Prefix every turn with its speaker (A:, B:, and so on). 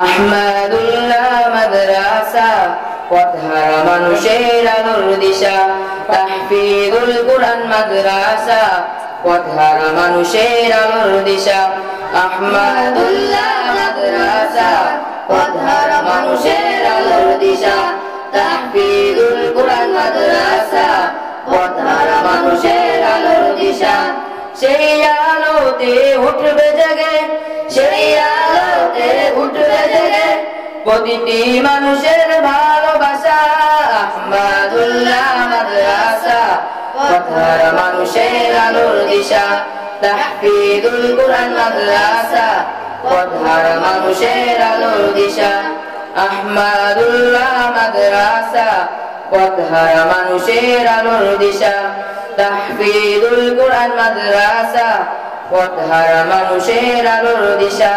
A: আহমাদুল্লাহ মাদ্রাসা পথহারা মানুষের আলোর দিশা। তাহফিজুল কুরআন মাদ্রাসা পথহারা মানুষের আলোর দিশা। আহমাদুল্লাহ মাদ্রাসা পথহারা মানুষের আলোর দিশা। তাহফিজুল কুরআন মাদ্রাসা পথহারা মানুষের আলোর দিশা। সেই আলোতে উঠবে জেগে, সেই আলোতে উঠবে জেগে প্রতিটি মানুষের ভালোবাসা। আহমাদুল্লাহ মাদ্রাসা পথহারা মানুষের আলোর দিশা। তাহফিজুল কুরআন মাদ্রাসা পথহারা মানুষের আলোর দিশা। আহমাদুল্লাহ মাদ্রাসা পথহারা মানুষের আলোর দিশা। তাহফিজুল কুরআন মাদ্রাসা পথহারা মানুষের আলোর দিশা।